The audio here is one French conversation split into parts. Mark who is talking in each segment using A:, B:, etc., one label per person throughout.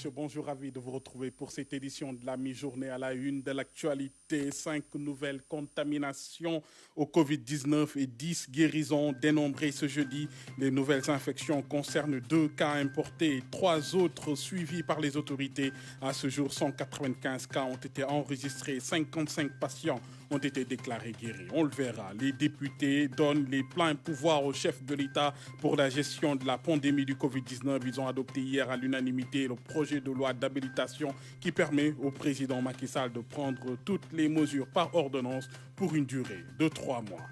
A: messieurs, bonjour, ravi de vous retrouver pour cette édition de la mi-journée à la une de l'actualité. 5 nouvelles contaminations au Covid-19 et 10 guérisons dénombrées ce jeudi. Les nouvelles infections concernent 2 cas importés et 3 autres suivis par les autorités. À ce jour, 195 cas ont été enregistrés, 55 patients ont été déclarés guéris. On le verra. Les députés donnent les pleins pouvoirs au chef de l'État pour la gestion de la pandémie du Covid-19. Ils ont adopté hier à l'unanimité le projet de loi d'habilitation qui permet au président Macky Sall de prendre toutes les mesures par ordonnance pour une durée de 3 mois.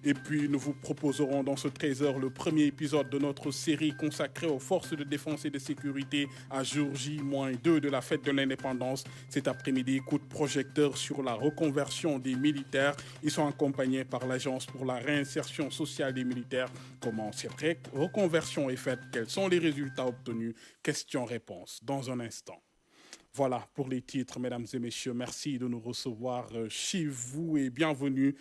A: Et puis, nous vous proposerons dans ce 13h le premier épisode de notre série consacrée aux forces de défense et de sécurité à jour J-2 de la fête de l'indépendance. Cet après-midi, coup de projecteur sur la reconversion des militaires. Ils sont accompagnés par l'Agence pour la réinsertion sociale des militaires. Comment cette reconversion est faite? Quels sont les résultats obtenus? Questions-réponses dans un instant. Voilà pour les titres, mesdames et messieurs. Merci de nous recevoir chez vous et bienvenue.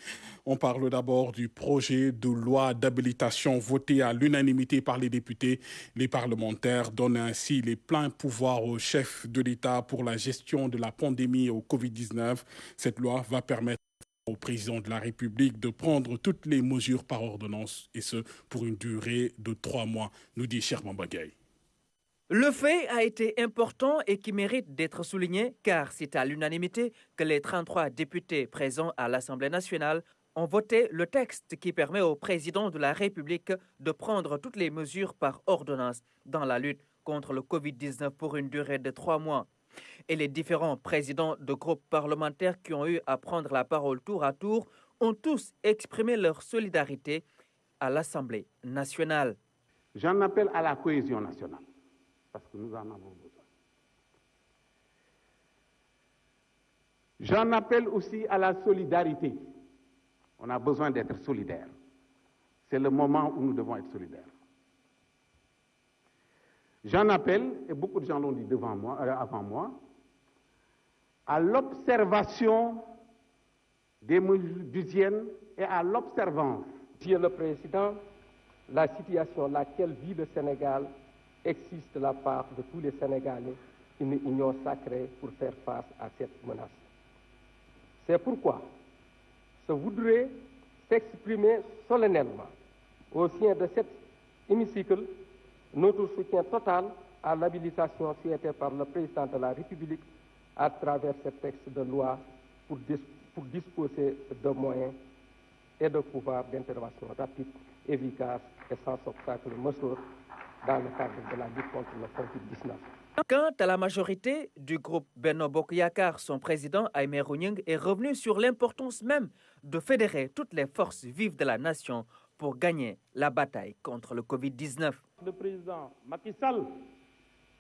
A: On parle d'abord du projet de loi d'habilitation voté à l'unanimité par les députés. Les parlementaires donnent ainsi les pleins pouvoirs au chef de l'État pour la gestion de la pandémie au Covid-19. Cette loi va permettre au président de la République de prendre toutes les mesures par ordonnance et ce pour une durée de 3 mois, nous dit Sherman Bagay.
B: Le fait a été important et qui mérite d'être souligné car c'est à l'unanimité que les 33 députés présents à l'Assemblée nationale ont voté le texte qui permet au président de la République de prendre toutes les mesures par ordonnance dans la lutte contre le Covid-19 pour une durée de 3 mois. Et les différents présidents de groupes parlementaires qui ont eu à prendre la parole tour à tour ont tous exprimé leur solidarité à l'Assemblée nationale.
C: J'en appelle à la cohésion nationale. Parce que nous en avons besoin. J'en appelle aussi à la solidarité. On a besoin d'être solidaires. C'est le moment où nous devons être solidaires. J'en appelle, et beaucoup de gens l'ont dit avant moi, à l'observation des mesures d'hygiène et à l'observance.
D: Monsieur le Président, la situation laquelle vit le Sénégal existe de la part de tous les Sénégalais une union sacrée pour faire face à cette menace. C'est pourquoi je voudrais s'exprimer solennellement au sein de cet hémicycle notre soutien total à l'habilitation souhaitée par le président de la République à travers ce texte de loi pour disposer de moyens et de pouvoirs d'intervention rapides, efficaces et sans obstacle majeur dans le cadre de la lutte contre le Covid-19.
B: Quant à la majorité du groupe Benno Bokk Yakaar, son président Aimé Rougning est revenu sur l'importance même de fédérer toutes les forces vives de la nation pour gagner la bataille contre le Covid-19.
E: Le président Macky Sall,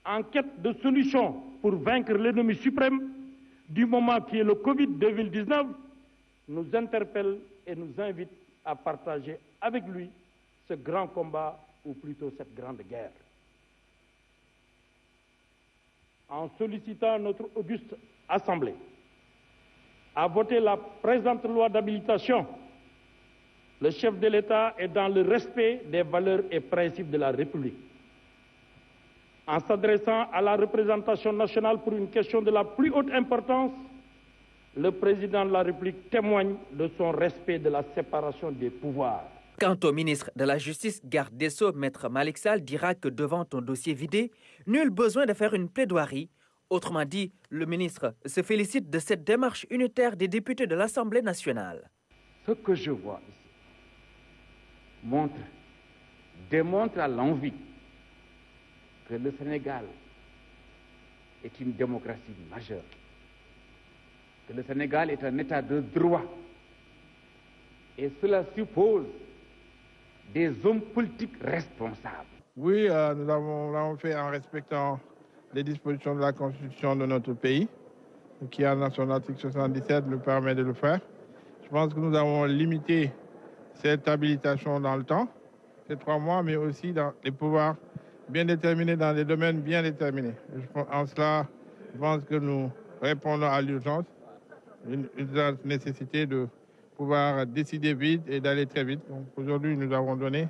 E: en quête de solutions pour vaincre l'ennemi suprême du moment qui est le Covid-19, nous interpelle et nous invite à partager avec lui ce grand combat ou plutôt cette grande guerre. En sollicitant notre auguste Assemblée à voter la présente loi d'habilitation, le chef de l'État est dans le respect des valeurs et principes de la République. En s'adressant à la représentation nationale pour une question de la plus haute importance, le président de la République témoigne de son respect de la séparation des pouvoirs.
B: Quant au ministre de la Justice, garde des Sceaux, Maître Malick Sall, dira que devant un dossier vidé, nul besoin de faire une plaidoirie. Autrement dit, le ministre se félicite de cette démarche unitaire des députés de l'Assemblée nationale.
C: Ce que je vois ici démontre à l'envi que le Sénégal est une démocratie majeure, que le Sénégal est un état de droit. Et cela suppose des hommes politiques responsables.
F: Oui, nous l'avons fait en respectant les dispositions de la Constitution de notre pays, qui en son article 77 nous permet de le faire. Je pense que nous avons limité cette habilitation dans le temps, ces 3 mois, mais aussi dans les pouvoirs bien déterminés, dans des domaines bien déterminés. En cela, je pense que nous répondons à l'urgence, une nécessité de pouvoir décider vite et d'aller très vite. Donc aujourd'hui, nous avons donné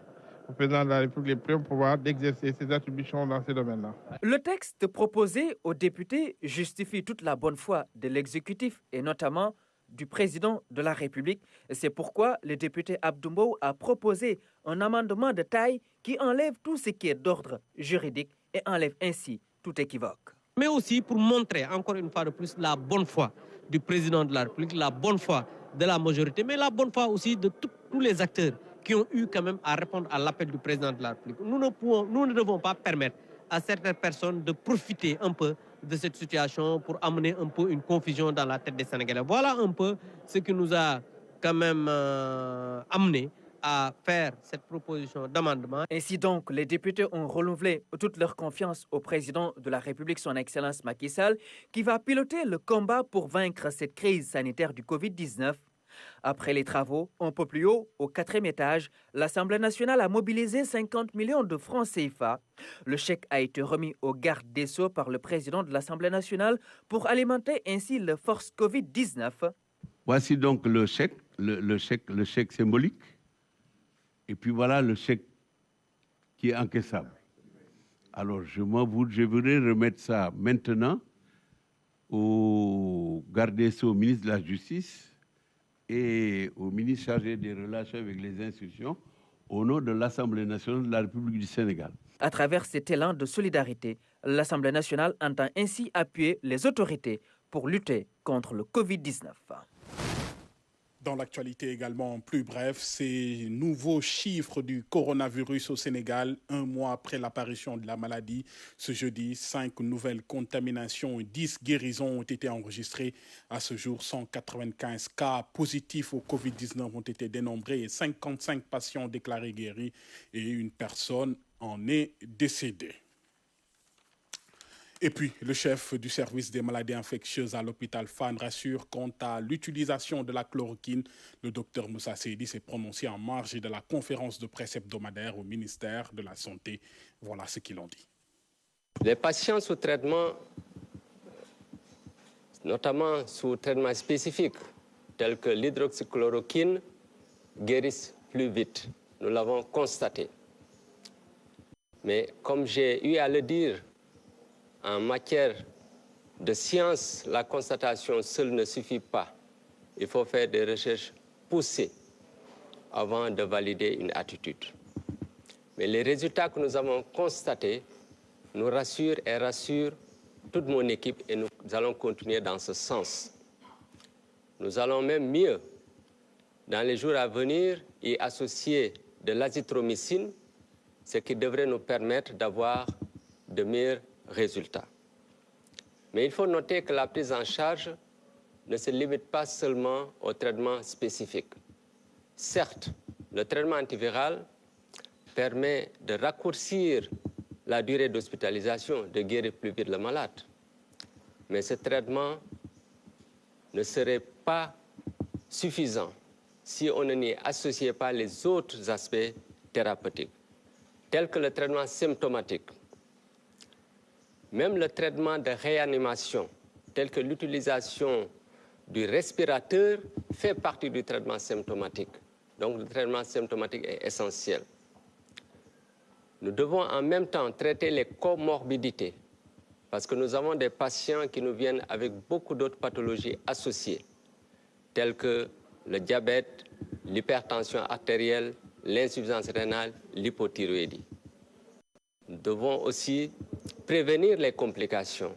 F: au président de la République les pleins pouvoirs d'exercer ses attributions dans ces domaines-là.
B: Le texte proposé aux députés justifie toute la bonne foi de l'exécutif et notamment du président de la République. C'est pourquoi le député Abdoumou a proposé un amendement de taille qui enlève tout ce qui est d'ordre juridique et enlève ainsi tout équivoque.
G: Mais aussi pour montrer encore une fois de plus la bonne foi du président de la République, la bonne foi de la majorité, mais la bonne foi aussi de tous les acteurs qui ont eu quand même à répondre à l'appel du président de la République. Nous ne devons pas permettre à certaines personnes de profiter un peu de cette situation pour amener un peu une confusion dans la tête des Sénégalais. Voilà un peu ce qui nous a quand même amené à faire cette proposition d'amendement.
B: Ainsi donc, les députés ont renouvelé toute leur confiance au président de la République, son Excellence Macky Sall, qui va piloter le combat pour vaincre cette crise sanitaire du Covid-19. Après les travaux, un peu plus haut, au 4e étage, l'Assemblée nationale a mobilisé 50 millions de francs CFA. Le chèque a été remis au garde des Sceaux par le président de l'Assemblée nationale pour alimenter ainsi la force Covid-19.
H: Voici donc le chèque, le chèque symbolique. Et puis voilà le chèque qui est encaissable. Alors je voudrais remettre ça maintenant au garde des Sceaux, au ministre de la Justice et au ministre chargé des relations avec les institutions au nom de l'Assemblée nationale de la République du Sénégal.
B: À travers cet élan de solidarité, l'Assemblée nationale entend ainsi appuyer les autorités pour lutter contre le Covid-19.
A: Dans l'actualité également, plus bref, ces nouveaux chiffres du coronavirus au Sénégal, un mois après l'apparition de la maladie. Ce jeudi, 5 nouvelles contaminations et 10 guérisons ont été enregistrées. À ce jour, 195 cas positifs au Covid-19 ont été dénombrés et 55 patients déclarés guéris et une personne en est décédée. Et puis, le chef du service des maladies infectieuses à l'hôpital Fann rassure quant à l'utilisation de la chloroquine. Le docteur Moussa Seydi s'est prononcé en marge de la conférence de presse hebdomadaire au ministère de la Santé. Voilà ce qu'il en dit.
I: Les patients sous traitement, notamment sous traitement spécifique, tel que l'hydroxychloroquine, guérissent plus vite. Nous l'avons constaté. Mais comme j'ai eu à le dire, en matière de science, la constatation seule ne suffit pas. Il faut faire des recherches poussées avant de valider une attitude. Mais les résultats que nous avons constatés nous rassurent et rassurent toute mon équipe et nous allons continuer dans ce sens. Nous allons même mieux, dans les jours à venir, y associer de l'azithromycine, ce qui devrait nous permettre d'avoir de meilleurs résultats. Mais il faut noter que la prise en charge ne se limite pas seulement au traitement spécifique. Certes, le traitement antiviral permet de raccourcir la durée d'hospitalisation, de guérir plus vite le malade. Mais ce traitement ne serait pas suffisant si on n'y associait pas les autres aspects thérapeutiques, tels que le traitement symptomatique. Même le traitement de réanimation, tel que l'utilisation du respirateur, fait partie du traitement symptomatique. Donc le traitement symptomatique est essentiel. Nous devons en même temps traiter les comorbidités, parce que nous avons des patients qui nous viennent avec beaucoup d'autres pathologies associées, telles que le diabète, l'hypertension artérielle, l'insuffisance rénale, l'hypothyroïdie. Nous devons aussi prévenir les complications,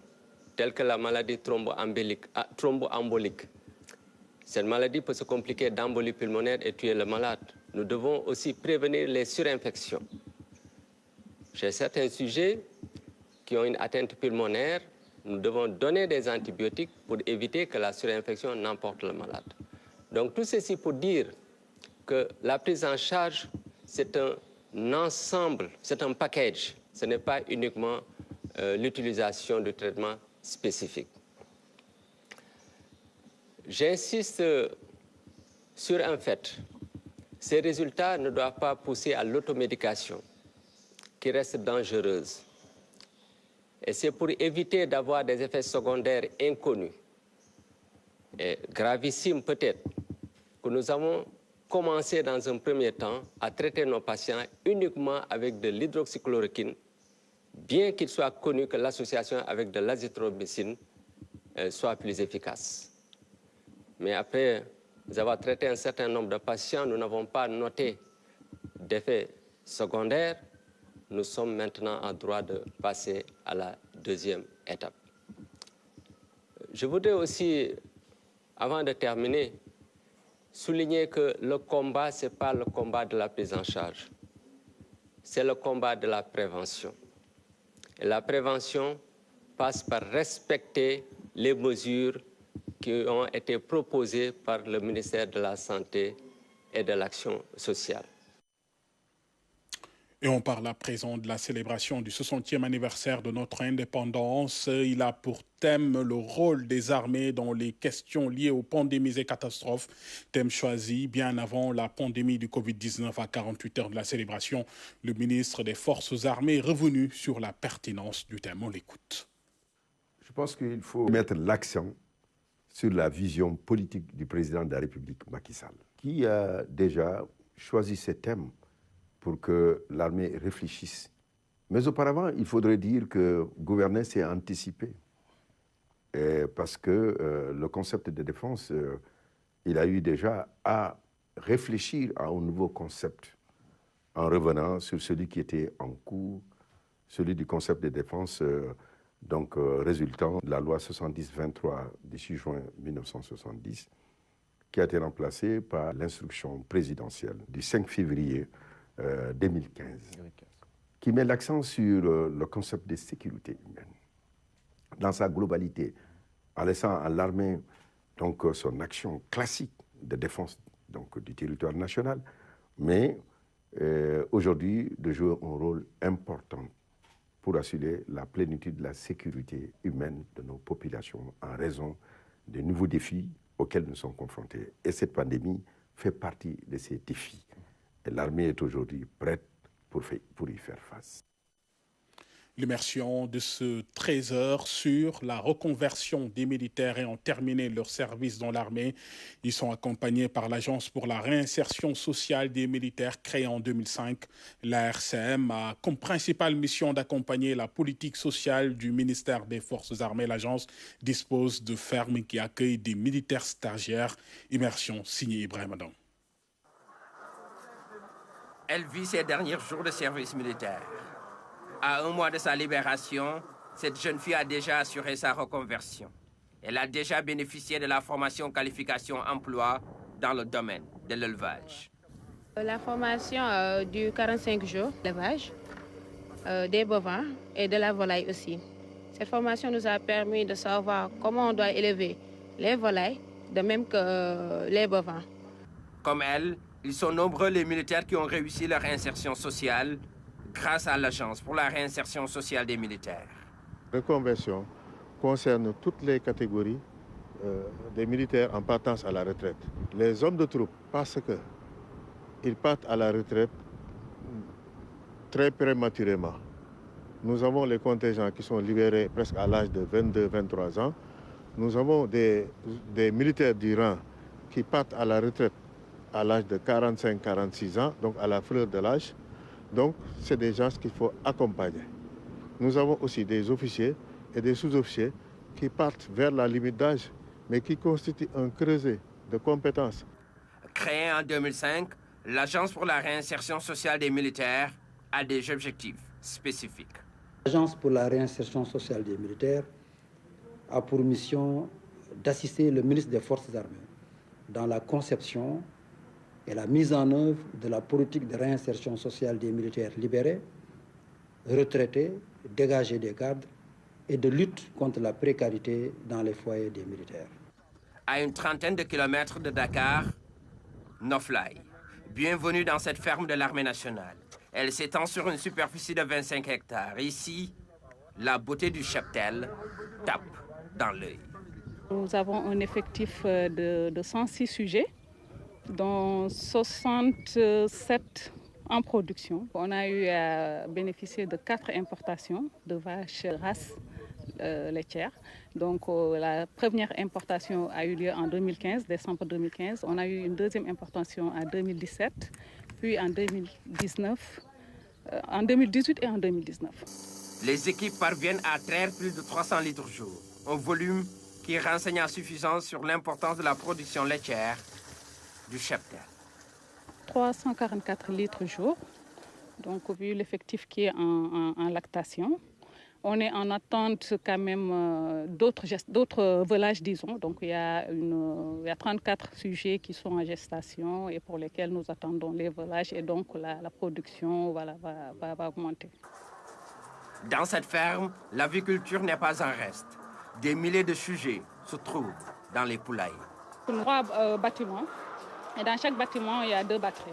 I: telles que la maladie thromboembolique. Cette maladie peut se compliquer d'embolie pulmonaire et tuer le malade. Nous devons aussi prévenir les surinfections. Chez certains sujets qui ont une atteinte pulmonaire, nous devons donner des antibiotiques pour éviter que la surinfection n'emporte le malade. Donc tout ceci pour dire que la prise en charge, c'est un ensemble, c'est un package. Ce n'est pas uniquement l'utilisation de traitements spécifiques. J'insiste sur un fait. Ces résultats ne doivent pas pousser à l'automédication, qui reste dangereuse. Et c'est pour éviter d'avoir des effets secondaires inconnus et gravissimes peut-être, que nous avons commencé dans un premier temps à traiter nos patients uniquement avec de l'hydroxychloroquine, bien qu'il soit connu que l'association avec de l'azithromycine soit plus efficace. Mais après avoir traité un certain nombre de patients, nous n'avons pas noté d'effets secondaires. Nous sommes maintenant en droit de passer à la deuxième étape. Je voudrais aussi, avant de terminer, souligner que le combat, ce n'est pas le combat de la prise en charge, c'est le combat de la prévention. Et la prévention passe par respecter les mesures qui ont été proposées par le ministère de la Santé et de l'Action sociale.
A: Et on parle à présent de la célébration du 60e anniversaire de notre indépendance. Il a pour thème le rôle des armées dans les questions liées aux pandémies et catastrophes. Thème choisi bien avant la pandémie du Covid-19 à 48 heures de la célébration. Le ministre des Forces armées est revenu sur la pertinence du thème. On l'écoute.
J: Je pense qu'il faut mettre l'accent sur la vision politique du président de la République, Macky Sall, qui a déjà choisi ce thème pour que l'armée réfléchisse. Mais auparavant, il faudrait dire que gouverner, c'est anticiper. Parce que le concept de défense, il a eu déjà à réfléchir à un nouveau concept en revenant sur celui qui était en cours, celui du concept de défense, résultant de la loi 70-23 du 6 juin 1970, qui a été remplacée par l'instruction présidentielle du 5 février 2015, qui met l'accent sur le concept de sécurité humaine dans sa globalité, en laissant à l'armée son action classique de défense du territoire national, mais aujourd'hui de jouer un rôle important pour assurer la plénitude de la sécurité humaine de nos populations en raison des nouveaux défis auxquels nous sommes confrontés. Et cette pandémie fait partie de ces défis. Et l'armée est aujourd'hui prête pour y faire face.
A: L'immersion de ce 13 heures sur la reconversion des militaires ayant terminé leur service dans l'armée. Ils sont accompagnés par l'Agence pour la réinsertion sociale des militaires créée en 2005. L'ARCM a comme principale mission d'accompagner la politique sociale du ministère des Forces armées. L'agence dispose de fermes qui accueillent des militaires stagiaires. Immersion signée Ibrahim Adam.
K: Elle vit ses derniers jours de service militaire. À 1 mois de sa libération, cette jeune fille a déjà assuré sa reconversion. Elle a déjà bénéficié de la formation qualification emploi dans le domaine de l'élevage.
L: La formation dure 45 jours, l'élevage, des bovins et de la volaille aussi. Cette formation nous a permis de savoir comment on doit élever les volailles, de même que les bovins.
K: Comme elle, ils sont nombreux les militaires qui ont réussi leur insertion sociale grâce à l'Agence pour la réinsertion sociale des militaires.
M: La reconversion concerne toutes les catégories des militaires en partance à la retraite. Les hommes de troupe, parce qu'ils partent à la retraite très prématurément. Nous avons les contingents qui sont libérés presque à l'âge de 22-23 ans. Nous avons des militaires du rang qui partent à la retraite à l'âge de 45-46 ans, donc à la fleur de l'âge. Donc, c'est des gens qu'il faut accompagner. Nous avons aussi des officiers et des sous-officiers qui partent vers la limite d'âge, mais qui constituent un creuset de compétences.
K: Créée en 2005, l'Agence pour la réinsertion sociale des militaires a des objectifs spécifiques.
N: L'Agence pour la réinsertion sociale des militaires a pour mission d'assister le ministre des Forces armées dans la conception et la mise en œuvre de la politique de réinsertion sociale des militaires libérés, retraités, dégagés des cadres et de lutte contre la précarité dans les foyers des militaires.
K: À une trentaine de kilomètres de Dakar, Noflay. Bienvenue dans cette ferme de l'armée nationale. Elle s'étend sur une superficie de 25 hectares. Ici, la beauté du cheptel tape dans l'œil.
O: Nous avons un effectif de 106 sujets, dont 67 en production. On a eu à bénéficier de 4 importations de vaches races laitière. Donc la première importation a eu lieu en 2015, décembre 2015. On a eu une deuxième importation en 2017, puis en 2019, en 2018 et en 2019.
K: Les équipes parviennent à traire plus de 300 litres jour, un volume qui renseigne à suffisance sur l'importance de la production laitière du cheptel.
O: 344 litres jour, donc vu l'effectif qui est en lactation. On est en attente quand même d'autres volages, disons. Donc il y a 34 sujets qui sont en gestation et pour lesquels nous attendons les volages et donc la production va augmenter.
K: Dans cette ferme, l'aviculture n'est pas un reste. Des milliers de sujets se trouvent dans les poulailles.
O: 3 bâtiments et dans chaque bâtiment, il y a 2 batteries.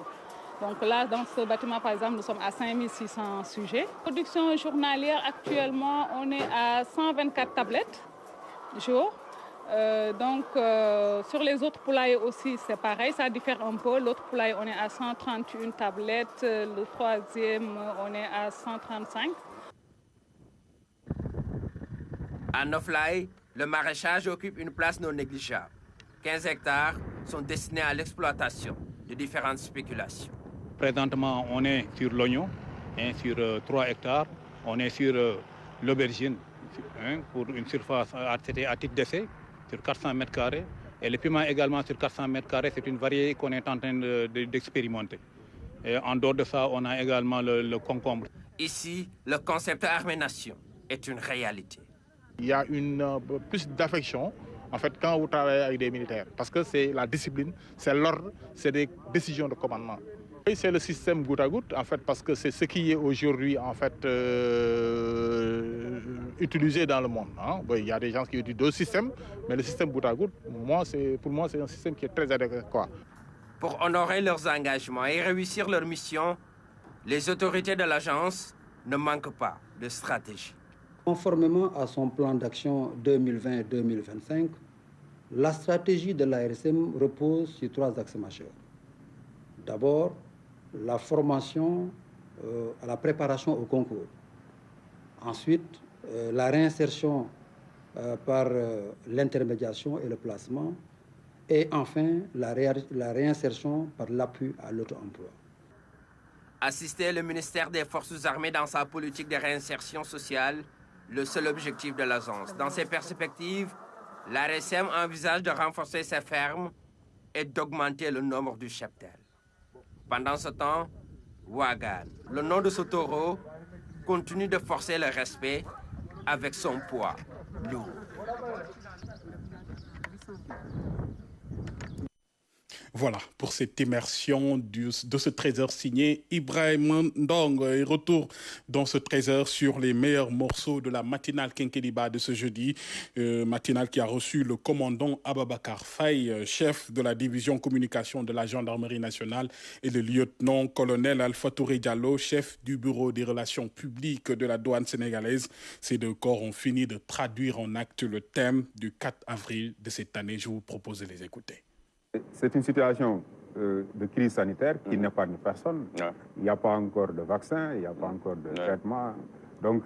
O: Donc là, dans ce bâtiment, par exemple, nous sommes à 5600 sujets. Production journalière, actuellement, on est à 124 tablettes jour. Sur les autres poulailles aussi, c'est pareil, ça diffère un peu. L'autre poulaille, on est à 131 tablettes. Le troisième, on est à 135.
K: À Noflaye, le maraîchage occupe une place non négligeable. 15 hectares sont destinés à l'exploitation de différentes spéculations.
P: Présentement, on est sur l'oignon, sur 3 hectares. On est sur l'aubergine, pour une surface à titre d'essai, sur 400 mètres carrés. Et le piment également sur 400 mètres carrés, c'est une variété qu'on est en train d'expérimenter. Et en dehors de ça, on a également le concombre.
K: Ici, le concept Armée Nation est une réalité.
F: Il y a plus d'affection en fait quand vous travaillez avec des militaires parce que c'est la discipline, c'est l'ordre, c'est des décisions de commandement. Et c'est le système goutte à goutte en fait parce que c'est ce qui est aujourd'hui en fait utilisé dans le monde. Il y a des gens qui utilisent d'autres systèmes, mais le système goutte à goutte, pour moi c'est un système qui est très adéquat.
K: Pour honorer leurs engagements et réussir leur mission, les autorités de l'agence ne manquent pas de stratégie.
N: Conformément à son plan d'action 2020-2025, la stratégie de l'ARSM repose sur 3 axes majeurs. D'abord, la formation à la préparation au concours. Ensuite, la réinsertion par l'intermédiation et le placement. Et enfin, la réinsertion par l'appui à l'auto-emploi.
K: Assister le ministère des Forces armées dans sa politique de réinsertion sociale, le seul objectif de l'agence. Dans ces perspectives, l'ARSM envisage de renforcer ses fermes et d'augmenter le nombre du cheptel. Pendant ce temps, Wagan, le nom de ce taureau, continue de forcer le respect avec son poids lourd.
A: Voilà, pour cette immersion de ce trésor signé Ibrahim Ndong. Et retour dans ce trésor sur les meilleurs morceaux de la matinale Kenkeliba de ce jeudi. Matinale qui a reçu le commandant Ababakar Faye, chef de la division communication de la gendarmerie nationale, et le lieutenant-colonel Alpha Touré Diallo, chef du bureau des relations publiques de la douane sénégalaise. Ces 2 corps ont fini de traduire en acte le thème du 4 avril de cette année. Je vous propose de les écouter.
Q: C'est une situation de crise sanitaire qui n'épargne personne. Il n'y a pas encore de vaccin, il n'y a pas encore de traitement. Donc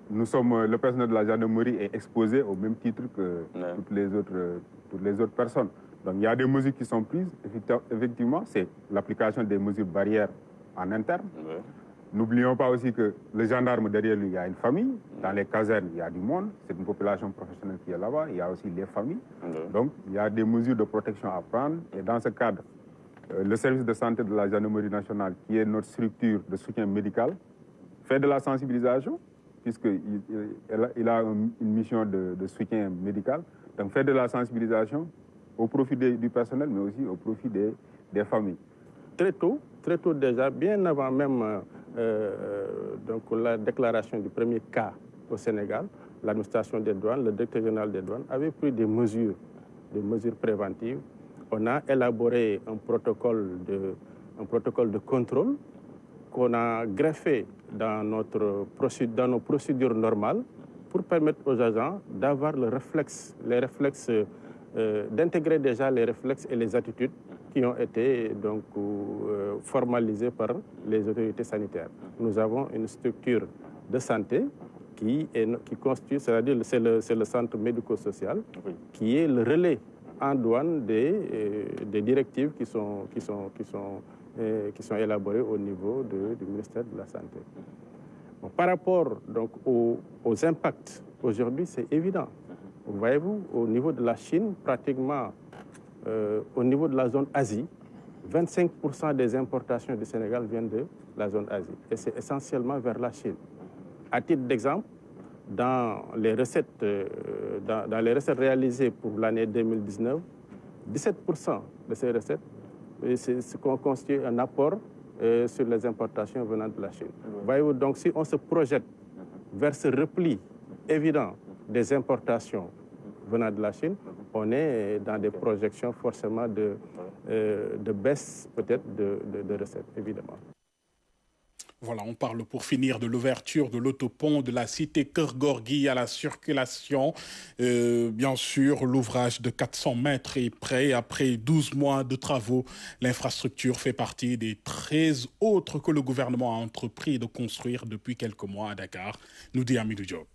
Q: le personnel de la gendarmerie est exposé au même titre que toutes les autres personnes. Donc il y a des mesures qui sont prises. Effectivement, c'est l'application des mesures barrières en interne. N'oublions pas aussi que les gendarmes, derrière lui, il y a une famille. Dans les casernes, il y a du monde. C'est une population professionnelle qui est là-bas. Il y a aussi les familles. Donc, il y a des mesures de protection à prendre. Et dans ce cadre, le service de santé de la gendarmerie nationale, qui est notre structure de soutien médical, fait de la sensibilisation, puisqu'il a une mission de soutien médical. Donc, fait de la sensibilisation au profit du personnel, mais aussi au profit des familles.
M: Très tôt déjà, bien avant même donc la déclaration du premier cas au Sénégal, l'administration des douanes, le directeur général des douanes avait pris des mesures préventives. On a élaboré un protocole de contrôle qu'on a greffé dans nos procédures normales pour permettre aux agents d'avoir d'intégrer déjà les réflexes et les attitudes qui ont été donc formalisés par les autorités sanitaires. Nous avons une structure de santé
R: qui constitue, c'est-à-dire c'est le centre médico-social, qui est le relais en douane des directives qui sont élaborées au niveau du ministère de la Santé. Bon, par rapport donc, aux impacts, aujourd'hui c'est évident. Voyez-vous, au niveau de la Chine, pratiquement au niveau de la zone Asie, 25% des importations du Sénégal viennent de la zone Asie. Et c'est essentiellement vers la Chine. À titre d'exemple, dans les recettes réalisées pour l'année 2019, 17% de ces recettes constituent un apport sur les importations venant de la Chine. Voyez-vous, donc si on se projette vers ce repli évident des importations venant de la Chine, on est dans des projections forcément de baisse peut-être de recettes, évidemment.
A: Voilà, on parle pour finir de l'ouverture de l'autopont de la cité Keur Gorgui à la circulation. Bien sûr, l'ouvrage de 400 mètres est prêt. Après 12 mois de travaux, l'infrastructure fait partie des 13 autres que le gouvernement a entrepris de construire depuis quelques mois à Dakar, nous dit Amidou Diop.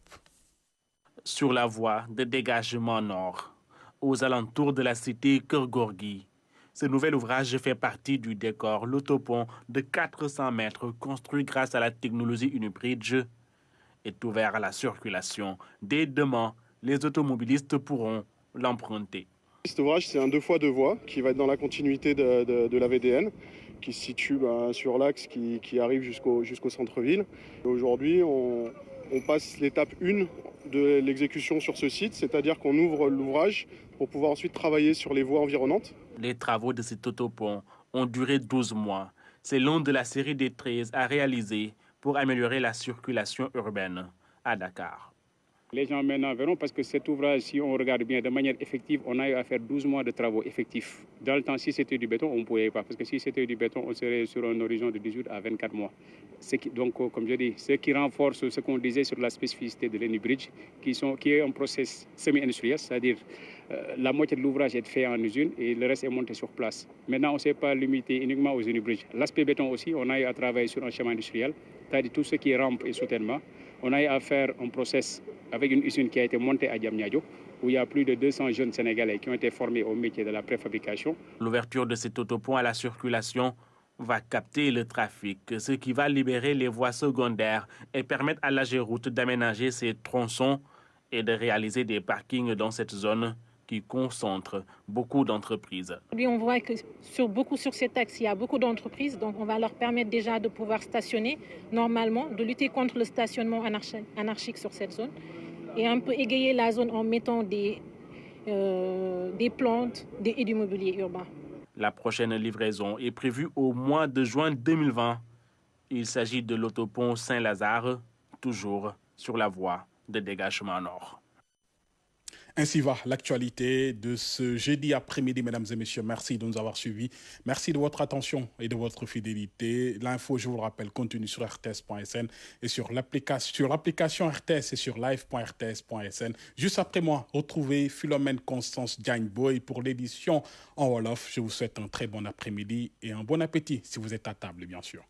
S: Sur la voie de dégagement nord, aux alentours de la cité Keur Gorgui, ce nouvel ouvrage fait partie du décor, l'autopont de 400 mètres construit grâce à la technologie Unibridge est ouvert à la circulation. Dès demain, les automobilistes pourront l'emprunter.
T: Cet ouvrage, c'est un 2x2 voies qui va être dans la continuité de la VDN, qui se situe sur l'axe qui arrive jusqu'au centre-ville. Aujourd'hui, on passe l'étape 1 de l'exécution sur ce site, c'est-à-dire qu'on ouvre l'ouvrage pour pouvoir ensuite travailler sur les voies environnantes.
S: Les travaux de cet autopont ont duré 12 mois. C'est l'un de la série des 13 à réaliser pour améliorer la circulation urbaine à Dakar.
U: Les gens maintenant verront parce que cet ouvrage, si on regarde bien de manière effective, on a eu à faire 12 mois de travaux effectifs. Dans le temps, si c'était du béton, on ne pouvait pas. Parce que si c'était du béton, on serait sur un horizon de 18 à 24 mois. Donc, comme je dis, ce qui renforce ce qu'on disait sur la spécificité de l'Unibridge, qui est un process semi-industriel, c'est-à-dire la moitié de l'ouvrage est fait en usine et le reste est monté sur place. Maintenant, on ne s'est pas limité uniquement aux Unibridge. L'aspect béton aussi, on a eu à travailler sur un schéma industriel, c'est-à-dire tout ce qui est rampe et soutènement. On a eu à faire un process avec une usine qui a été montée à Diamniadio, où il y a plus de 200 jeunes Sénégalais qui ont été formés au métier de la préfabrication.
S: L'ouverture de cet autopont à la circulation va capter le trafic, ce qui va libérer les voies secondaires et permettre à l'AGEROUTE d'aménager ses tronçons et de réaliser des parkings dans cette zone qui concentre beaucoup d'entreprises.
V: On voit que sur cet axe, il y a beaucoup d'entreprises, donc on va leur permettre déjà de pouvoir stationner normalement, de lutter contre le stationnement anarchique sur cette zone et un peu égayer la zone en mettant des plantes et du mobilier urbain.
S: La prochaine livraison est prévue au mois de juin 2020. Il s'agit de l'autopont Saint-Lazare, toujours sur la voie de dégagement nord.
A: Ainsi va l'actualité de ce jeudi après-midi, mesdames et messieurs. Merci de nous avoir suivis. Merci de votre attention et de votre fidélité. L'info, je vous le rappelle, continue sur rts.sn et sur l'application RTS et sur live.rts.sn. Juste après moi, retrouvez Philomène Constance Diagne Boy pour l'édition en Wolof. Je vous souhaite un très bon après-midi et un bon appétit si vous êtes à table, bien sûr.